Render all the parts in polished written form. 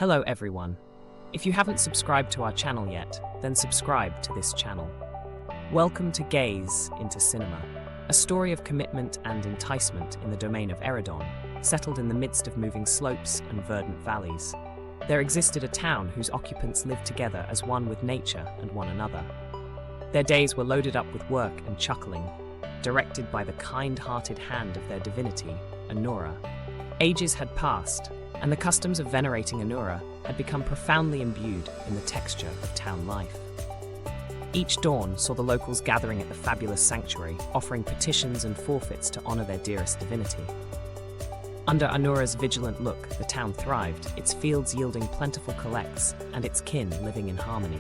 Hello everyone. If you haven't subscribed to our channel yet, then subscribe to this channel. Welcome to Gaze into Cinema, a story of commitment and enticement in the domain of Eridon, settled in the midst of moving slopes and verdant valleys. There existed a town whose occupants lived together as one with nature and one another. Their days were loaded up with work and chuckling, directed by the kind-hearted hand of their divinity, Anura. Ages had passed, and the customs of venerating Anura had become profoundly imbued in the texture of town life. Each dawn saw the locals gathering at the fabulous sanctuary, offering petitions and forfeits to honor their dearest divinity. Under Anura's vigilant look, the town thrived, its fields yielding plentiful collects, and its kin living in harmony.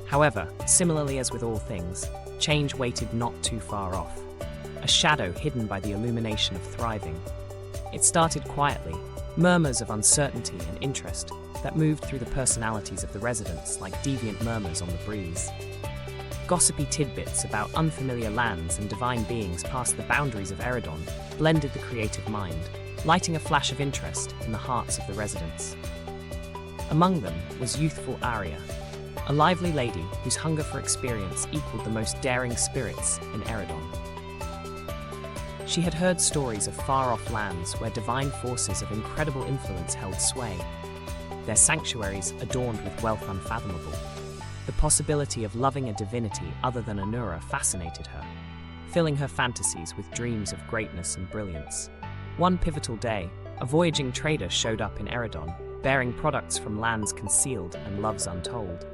However, similarly as with all things, change waited not too far off, a shadow hidden by the illumination of thriving. It started quietly, murmurs of uncertainty and interest that moved through the personalities of the residents like deviant murmurs on the breeze. Gossipy tidbits about unfamiliar lands and divine beings past the boundaries of Eridon blended the creative mind, lighting a flash of interest in the hearts of the residents. Among them was youthful Aria, a lively lady whose hunger for experience equaled the most daring spirits in Eridon. She had heard stories of far-off lands where divine forces of incredible influence held sway, their sanctuaries adorned with wealth unfathomable. The possibility of loving a divinity other than Anura fascinated her, filling her fantasies with dreams of greatness and brilliance. One pivotal day, a voyaging trader showed up in Eridon, bearing products from lands concealed and loves untold.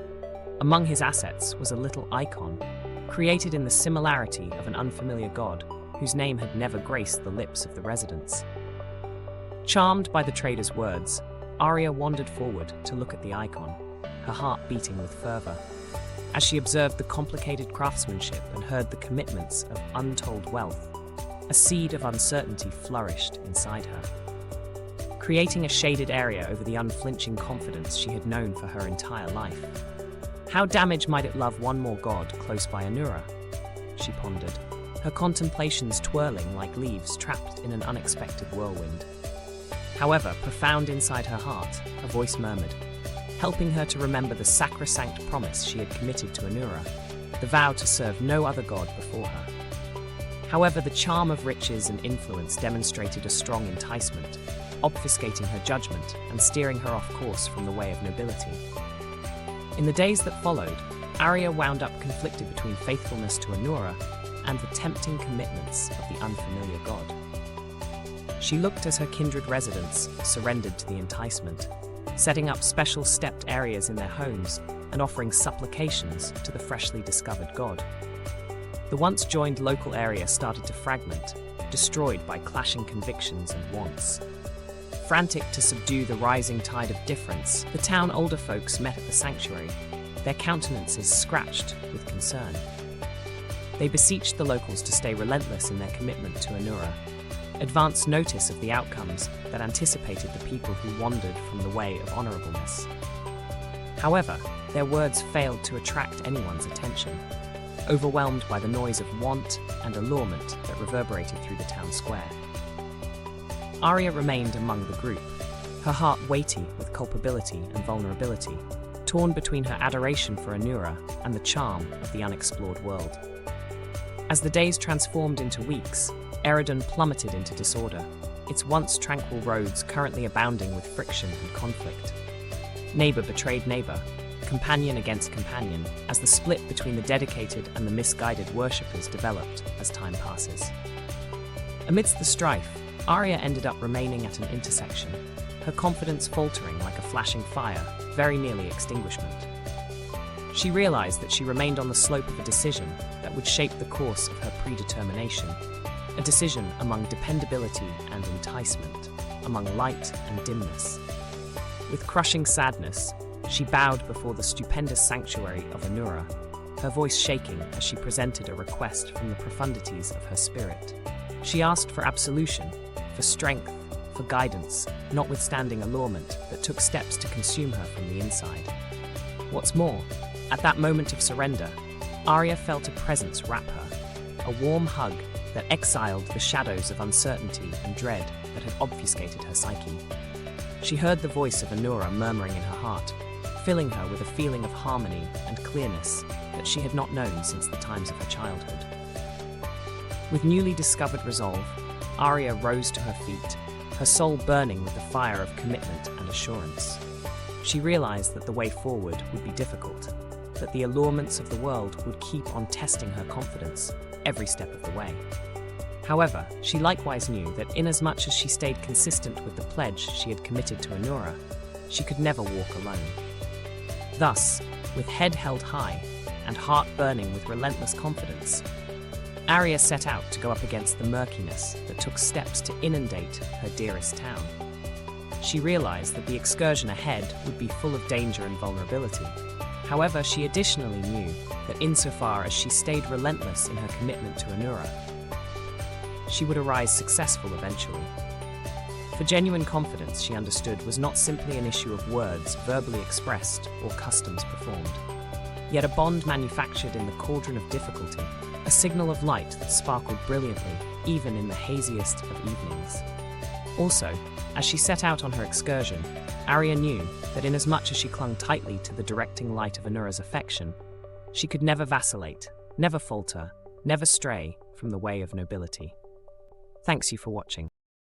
Among his assets was a little icon, created in the similarity of an unfamiliar god, whose name had never graced the lips of the residents. Charmed by the trader's words, Aria wandered forward to look at the icon, her heart beating with fervor. As she observed the complicated craftsmanship and heard the commitments of untold wealth, a seed of uncertainty flourished inside her, creating a shaded area over the unflinching confidence she had known for her entire life. How damaged might it love one more god close by Anura? She pondered, her contemplations twirling like leaves trapped in an unexpected whirlwind. However, profound inside her heart, a voice murmured, helping her to remember the sacrosanct promise she had committed to Anura, the vow to serve no other god before her. However, the charm of riches and influence demonstrated a strong enticement, obfuscating her judgment and steering her off course from the way of nobility. In the days that followed, Aria wound up conflicted between faithfulness to Anura and the tempting commitments of the unfamiliar god. She looked as her kindred residents surrendered to the enticement, setting up special stepped areas in their homes and offering supplications to the freshly discovered god. The once joined local area started to fragment, destroyed by clashing convictions and wants. Frantic to subdue the rising tide of difference, the town older folks met at the sanctuary, their countenances scratched with concern. They beseeched the locals to stay relentless in their commitment to Anura, advance notice of the outcomes that anticipated the people who wandered from the way of honorableness. However, their words failed to attract anyone's attention, overwhelmed by the noise of want and allurement that reverberated through the town square. Aria remained among the group, her heart weighty with culpability and vulnerability, torn between her adoration for Anura and the charm of the unexplored world. As the days transformed into weeks, Eridon plummeted into disorder, its once tranquil roads currently abounding with friction and conflict. Neighbor betrayed neighbor, companion against companion, as the split between the dedicated and the misguided worshippers developed as time passes. Amidst the strife, Aria ended up remaining at an intersection, her confidence faltering like a flashing fire, very nearly extinguishment. She realized that she remained on the slope of a decision that would shape the course of her predetermination, a decision among dependability and enticement, among light and dimness. With crushing sadness, she bowed before the stupendous sanctuary of Anura, her voice shaking as she presented a request from the profundities of her spirit. She asked for absolution, for strength, for guidance, notwithstanding allurement that took steps to consume her from the inside. What's more, at that moment of surrender, Aria felt a presence wrap her, a warm hug that exiled the shadows of uncertainty and dread that had obfuscated her psyche. She heard the voice of Anura murmuring in her heart, filling her with a feeling of harmony and clearness that she had not known since the times of her childhood. With newly discovered resolve, Arya rose to her feet, her soul burning with the fire of commitment and assurance. She realized that the way forward would be difficult, that the allurements of the world would keep on testing her confidence every step of the way. However, she likewise knew that inasmuch as she stayed consistent with the pledge she had committed to Anura, she could never walk alone. Thus, with head held high and heart burning with relentless confidence, Arya set out to go up against the murkiness that took steps to inundate her dearest town. She realized that the excursion ahead would be full of danger and vulnerability. However, she additionally knew that insofar as she stayed relentless in her commitment to Anura, she would arise successful eventually. For genuine confidence, she understood, was not simply an issue of words verbally expressed or customs performed, yet a bond manufactured in the cauldron of difficulty, a signal of light that sparkled brilliantly even in the haziest of evenings. Also, as she set out on her excursion, Arya knew that inasmuch as she clung tightly to the directing light of Anura's affection, she could never vacillate, never falter, never stray from the way of nobility. Thanks you for watching.